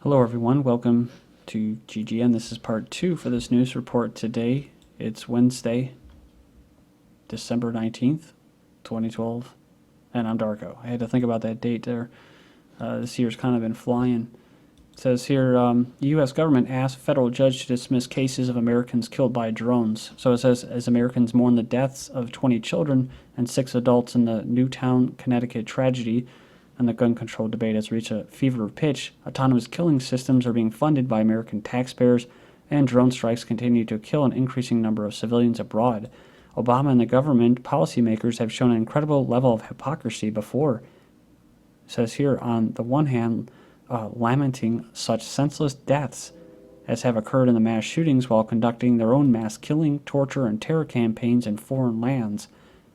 Hello everyone, welcome to GGN. This is part 2 for this news report today. It's Wednesday, December 19th, 2012, and I'm Darko. I had to think about that date there. This year's kind of been flying. It says here, the U.S. government asked federal judge to dismiss cases of Americans killed by drones. So it says, as Americans mourn the deaths of 20 children and 6 adults in the Newtown, Connecticut tragedy, and the gun control debate has reached a fever pitch, autonomous killing systems are being funded by American taxpayers, and drone strikes continue to kill an increasing number of civilians abroad. Obama and the government policymakers have shown an incredible level of hypocrisy before. It says here, on the one hand, lamenting such senseless deaths as have occurred in the mass shootings while conducting their own mass killing, torture, and terror campaigns in foreign lands.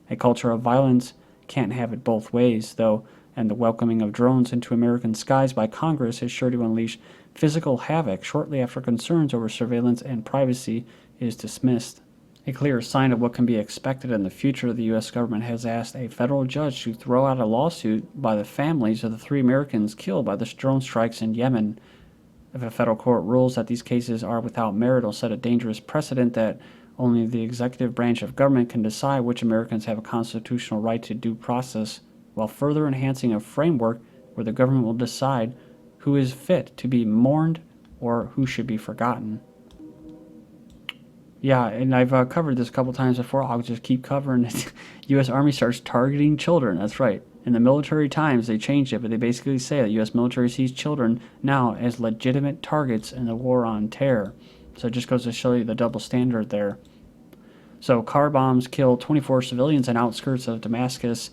A culture of violence can't have it both ways, though, and the welcoming of drones into American skies by Congress is sure to unleash physical havoc shortly after concerns over surveillance and privacy is dismissed. A clear sign of what can be expected in the future, the U.S. government has asked a federal judge to throw out a lawsuit by the families of the 3 Americans killed by the drone strikes in Yemen. If a federal court rules that these cases are without merit, it'll set a dangerous precedent that only the executive branch of government can decide which Americans have a constitutional right to due process, while further enhancing a framework where the government will decide who is fit to be mourned or who should be forgotten. Yeah, and I've covered this a couple times before. I'll just keep covering it. U.S. Army starts targeting children. That's right. In the military times, they changed it, but they basically say that U.S. military sees children now as legitimate targets in the war on terror. So it just goes to show you the double standard there. So car bombs kill 24 civilians in outskirts of Damascus.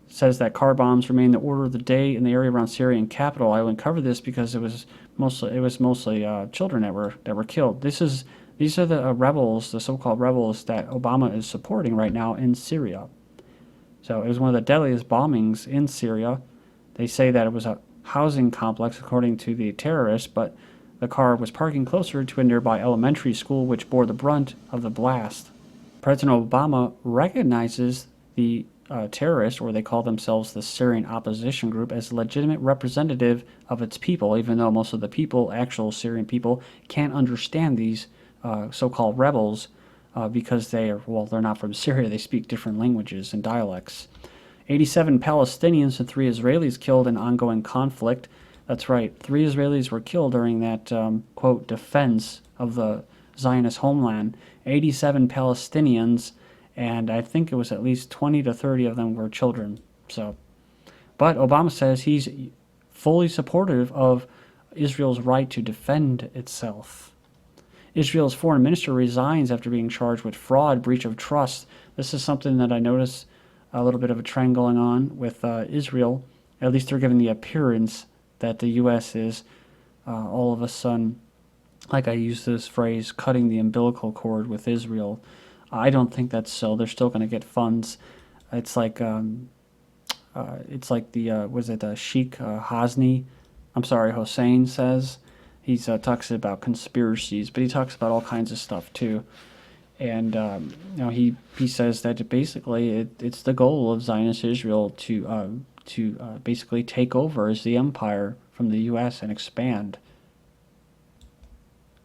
Says that car bombs remain the order of the day in the area around Syrian capital. I only cover this because it was mostly children that were killed. These are the rebels, the so-called rebels that Obama is supporting right now in Syria. So it was one of the deadliest bombings in Syria. They say that it was a housing complex, according to the terrorists, but the car was parking closer to a nearby elementary school, which bore the brunt of the blast. President Obama recognizes the terrorists, or they call themselves the Syrian opposition group, as a legitimate representative of its people, even though most of the people, actual Syrian people, can't understand these so-called rebels because they're not from Syria. They speak different languages and dialects. 87 Palestinians and 3 Israelis killed in ongoing conflict. That's right, 3 Israelis were killed during that, quote, defense of the Zionist homeland. 87 Palestinians, and I think it was at least 20 to 30 of them were children. But Obama says he's fully supportive of Israel's right to defend itself. Israel's foreign minister resigns after being charged with fraud, breach of trust. This is something that I noticed a little bit of a trend going on with Israel. At least they're giving the appearance that the U.S. is all of a sudden, like I use this phrase, cutting the umbilical cord with Israel. I don't think that's so. They're still going to get funds. It's like the Sheikh Hossein says. He talks about conspiracies, but he talks about all kinds of stuff too. And he says that basically it's the goal of Zionist Israel to basically take over as the empire from the U.S. and expand.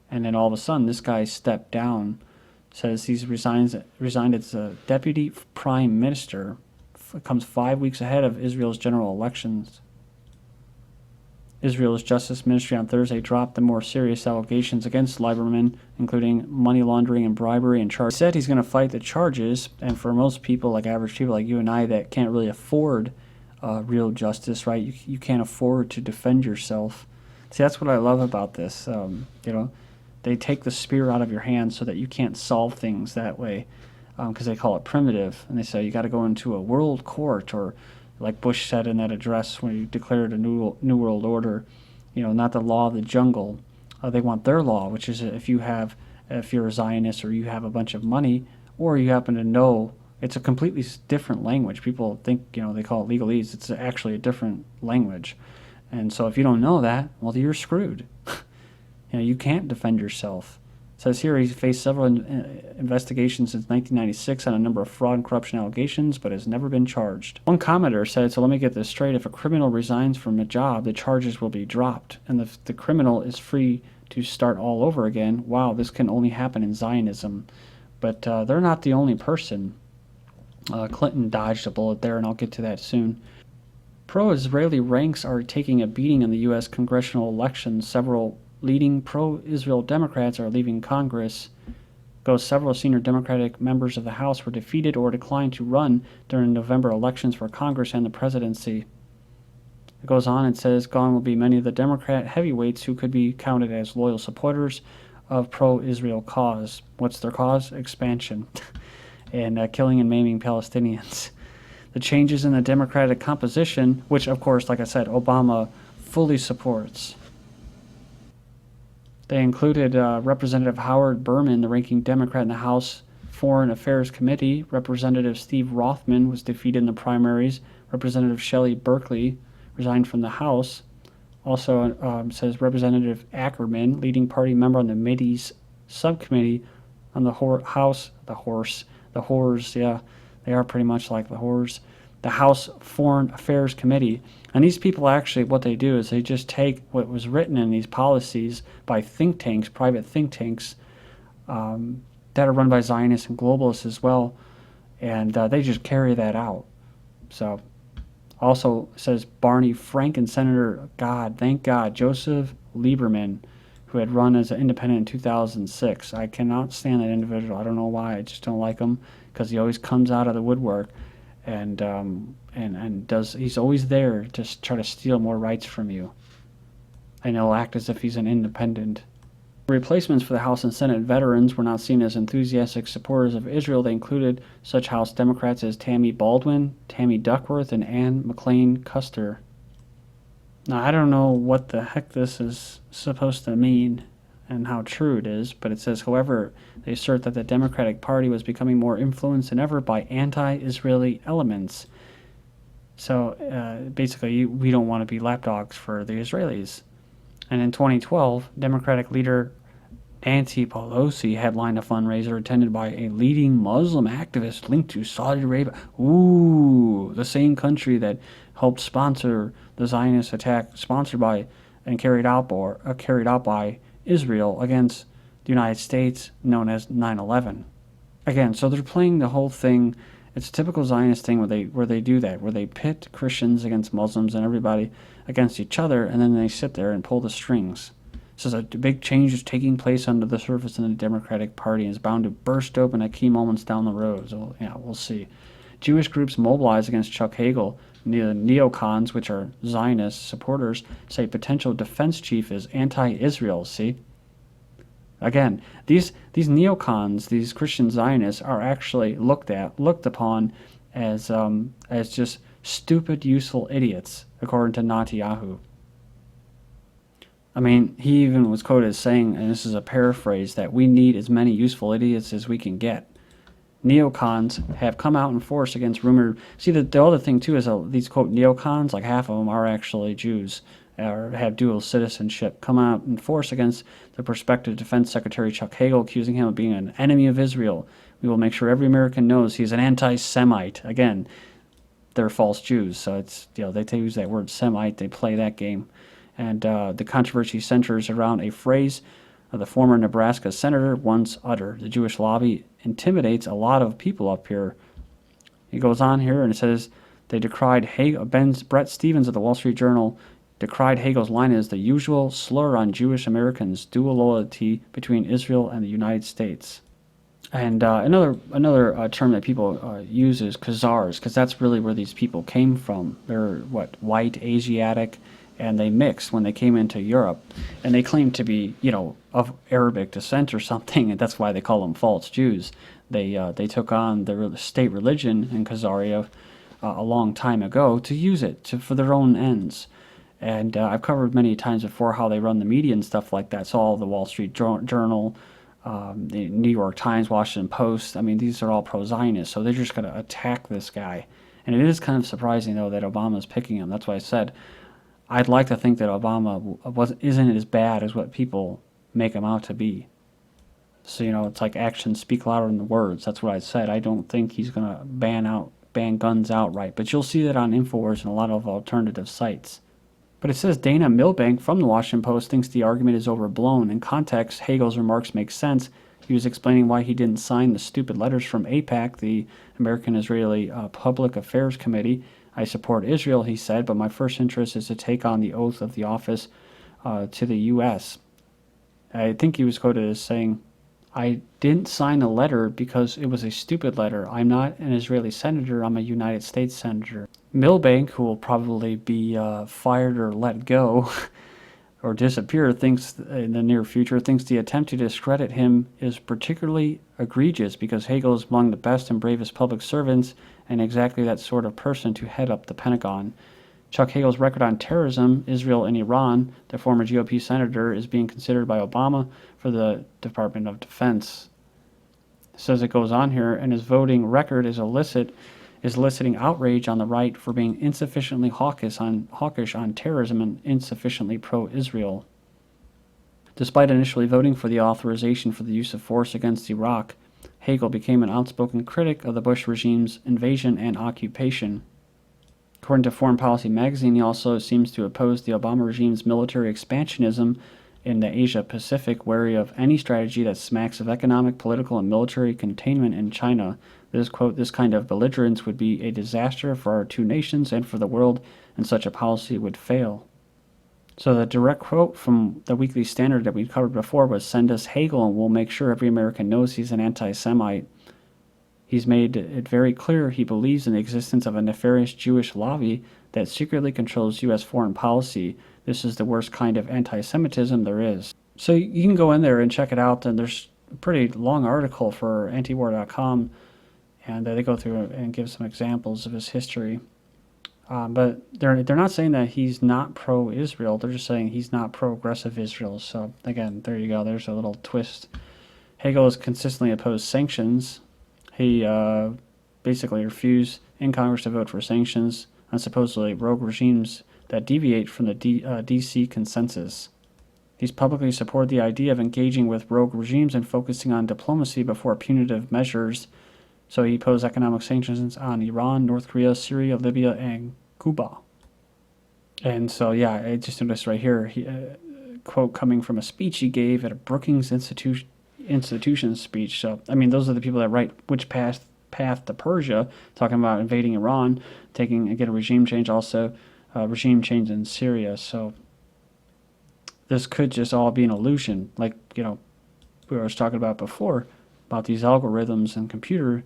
And then all of a sudden, this guy stepped down. Says he's resigned as a deputy prime minister. Comes 5 weeks ahead of Israel's general elections. Israel's Justice Ministry on Thursday dropped the more serious allegations against Lieberman, including money laundering and bribery and charges. He said he's going to fight the charges, and for most people, like average people like you and I, that can't really afford real justice, right? You can't afford to defend yourself. See, that's what I love about this. They take the spear out of your hand so that you can't solve things that way, because they call it primitive, and they say you got to go into a world court, or like Bush said in that address when he declared a new world order, not the law of the jungle. They want their law, which is if you're a Zionist or you have a bunch of money, or you happen to know, it's a completely different language. People think, they call it legalese. It's actually a different language. And so if you don't know that, well, you're screwed. You can't defend yourself. says here he's faced several investigations since 1996 on a number of fraud and corruption allegations, but has never been charged. One commenter said, so let me get this straight, if a criminal resigns from a job, the charges will be dropped, and the criminal is free to start all over again. Wow, this can only happen in Zionism. But they're not the only person. Clinton dodged a bullet there, and I'll get to that soon. Pro-Israeli ranks are taking a beating in the U.S. congressional elections. Several leading pro-Israel Democrats are leaving Congress. Several senior Democratic members of the House were defeated or declined to run during November elections for Congress and the presidency. It goes on and says, gone will be many of the Democrat heavyweights who could be counted as loyal supporters of pro-Israel cause. What's their cause? Expansion and killing and maiming Palestinians. The changes in the Democratic composition, which, of course, like I said, Obama fully supports. They included Representative Howard Berman, the ranking Democrat in the House Foreign Affairs Committee. Representative Steve Rothman was defeated in the primaries. Representative Shelley Berkeley resigned from the House. Also says Representative Ackerman, leading party member on the Mideast subcommittee on the whores, yeah, they are pretty much like the whores. The House Foreign Affairs Committee. And these people actually, what they do is they just take what was written in these policies by think tanks, private think tanks, that are run by Zionists and globalists as well, and they just carry that out. So, also says Barney Frank and Senator, thank God, Joseph Lieberman, who had run as an independent in 2006. I cannot stand that individual. I don't know why. I just don't like him because he always comes out of the woodwork and he's always there to try to steal more rights from you. And he'll act as if he's an independent. Replacements for the House and Senate veterans were not seen as enthusiastic supporters of Israel. They included such House Democrats as Tammy Baldwin, Tammy Duckworth, and Ann McLean Custer. Now, I don't know what the heck this is supposed to mean and how true it is, but it says, however, they assert that the Democratic Party was becoming more influenced than ever by anti-Israeli elements. So basically, we don't want to be lapdogs for the Israelis. And in 2012, Democratic leader Nancy Pelosi headlined a fundraiser attended by a leading Muslim activist linked to Saudi Arabia. Ooh, the same country that helped sponsor the Zionist attack, sponsored by and carried out by Israel against the United States, known as 9/11. Again, so they're playing the whole thing. It's a typical Zionist thing where they do that, where they pit Christians against Muslims and everybody against each other, and then they sit there and pull the strings. So a big change is taking place under the surface in the Democratic Party and is bound to burst open at key moments down the road. So, yeah, we'll see. Jewish groups mobilize against Chuck Hagel. The neocons, which are Zionist supporters, say potential defense chief is anti-Israel. See? Again, these neocons, these Christian Zionists, are actually looked upon as just stupid, useful idiots, according to Netanyahu. I mean, he even was quoted as saying, and this is a paraphrase, that we need as many useful idiots as we can get. Neocons have come out in force against rumored... See, the other thing, too, is these, quote, neocons, like half of them are actually Jews or have dual citizenship, come out in force against the prospective Defense Secretary Chuck Hagel, accusing him of being an enemy of Israel. We will make sure every American knows he's an anti-Semite. Again, they're false Jews, so it's, they use that word Semite, they play that game. And the controversy centers around a phrase the former Nebraska senator once uttered. The Jewish lobby intimidates a lot of people up here. He goes on here and it says they decried Brett Stevens of the Wall Street Journal decried Hagel's line as the usual slur on Jewish Americans' dual loyalty between Israel and the United States. And another term that people use is Khazars, because that's really where these people came from. They're white, Asiatic, and they mixed when they came into Europe, and they claim to be, of Arabic descent or something, and that's why they call them false Jews. They took on the state religion in Khazaria a long time ago to use it for their own ends. And I've covered many times before how they run the media and stuff like that. So all the Wall Street Journal, the New York Times, Washington Post, I mean, these are all pro-Zionist, so they're just going to attack this guy. And it is kind of surprising, though, that Obama's picking him. That's why I said I'd like to think that Obama isn't as bad as what people make him out to be. So, it's like actions speak louder than the words. That's what I said. I don't think he's going to ban guns outright. But you'll see that on InfoWars and a lot of alternative sites. But it says Dana Milbank from the Washington Post thinks the argument is overblown. In context, Hagel's remarks make sense. He was explaining why he didn't sign the stupid letters from AIPAC, the American-Israeli Public Affairs Committee. I support Israel, he said, but my first interest is to take on the oath of the office to the U.S. I think he was quoted as saying, I didn't sign a letter because it was a stupid letter. I'm not an Israeli senator. I'm a United States senator. Milbank, who will probably be fired or let go or disappear, thinks in the near future, thinks the attempt to discredit him is particularly egregious because Hagel is among the best and bravest public servants and exactly that sort of person to head up the Pentagon. Chuck Hagel's record on terrorism, Israel and Iran, the former GOP senator, is being considered by Obama for the Department of Defense. It says it goes on here, and his voting record is eliciting outrage on the right for being insufficiently hawkish on terrorism and insufficiently pro-Israel. Despite initially voting for the authorization for the use of force against Iraq, Hagel became an outspoken critic of the Bush regime's invasion and occupation. According to Foreign Policy magazine, he also seems to oppose the Obama regime's military expansionism in the Asia-Pacific, wary of any strategy that smacks of economic, political, and military containment in China. This, quote, this kind of belligerence would be a disaster for our two nations and for the world, and such a policy would fail. So the direct quote from the Weekly Standard that we covered before was, send us Hagel and we'll make sure every American knows he's an anti-Semite. He's made it very clear he believes in the existence of a nefarious Jewish lobby that secretly controls U.S. foreign policy. This is the worst kind of anti-Semitism there is. So you can go in there and check it out, and there's a pretty long article for antiwar.com, and they go through and give some examples of his history. But they're not saying that he's not pro-Israel. They're just saying he's not pro-aggressive Israel. So again, there you go. There's a little twist. Hagel has consistently opposed sanctions. He basically refused in Congress to vote for sanctions on supposedly rogue regimes that deviate from the D.C. consensus. He's publicly supported the idea of engaging with rogue regimes and focusing on diplomacy before punitive measures. So he opposed economic sanctions on Iran, North Korea, Syria, Libya, and Cuba. And so, yeah, I just noticed right here, quote coming from a speech he gave at a Brookings Institution speech. So, I mean, those are the people that write Which Path to Persia, talking about invading Iran, taking, again, a regime change, also regime change in Syria. So this could just all be an illusion, like, we were talking about before, about these algorithms and computer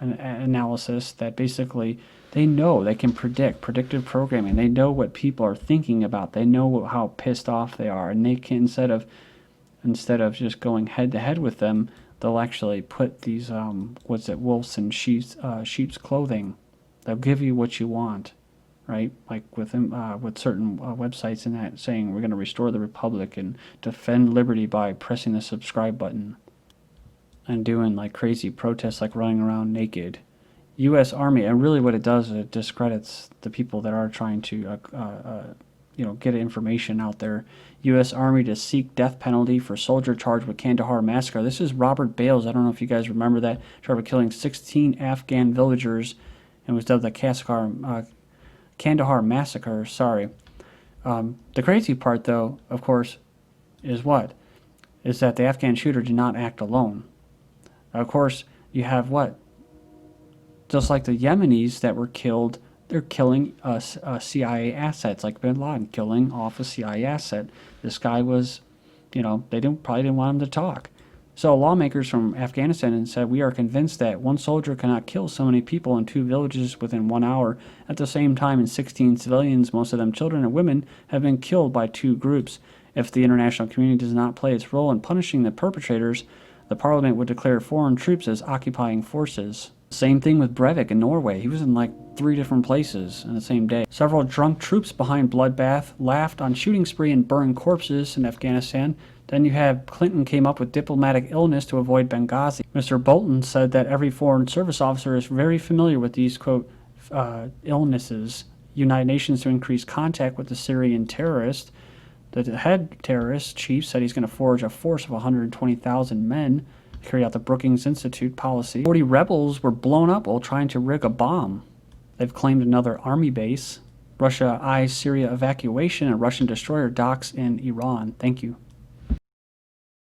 analysis that basically they know, they can predictive programming. They know what people are thinking about. They know how pissed off they are, and they can, instead of just going head to head with them, they'll actually put these wolves in sheep's clothing. They'll give you what you want, right? Like with certain websites and that saying we're going to restore the republic and defend liberty by pressing the subscribe button and doing like crazy protests, like running around naked. U.S. Army, and really what it does is it discredits the people that are trying to get information out there. U.S. Army to seek death penalty for soldier charged with Kandahar massacre. This is Robert Bales. I don't know if you guys remember that. Charged with killing 16 Afghan villagers and was dubbed the Kandahar massacre. Sorry. The crazy part, though, of course, is that the Afghan shooter did not act alone. Of course, you have what? Just like the Yemenis that were killed, they're killing CIA assets, like bin Laden killing off a CIA asset. This guy was, they probably didn't want him to talk. So lawmakers from Afghanistan said, we are convinced that one soldier cannot kill so many people in 2 villages within 1 hour. At the same time, 16 civilians, most of them children and women, have been killed by 2 groups. If the international community does not play its role in punishing the perpetrators, the parliament would declare foreign troops as occupying forces. Same thing with Breivik in Norway. He was in like 3 different places in the same day. Several drunk troops behind bloodbath laughed on shooting spree and burned corpses in Afghanistan. Then you have Clinton came up with diplomatic illness to avoid Benghazi. Mr. Bolton said that every foreign service officer is very familiar with these, quote, illnesses. United Nations to increase contact with the Syrian terrorists. The head terrorist chief said he's going to forge a force of 120,000 men to carry out the Brookings Institute policy. 40 rebels were blown up while trying to rig a bomb. They've claimed another army base. Russia eyes Syria evacuation and Russian destroyer docks in Iran. Thank you.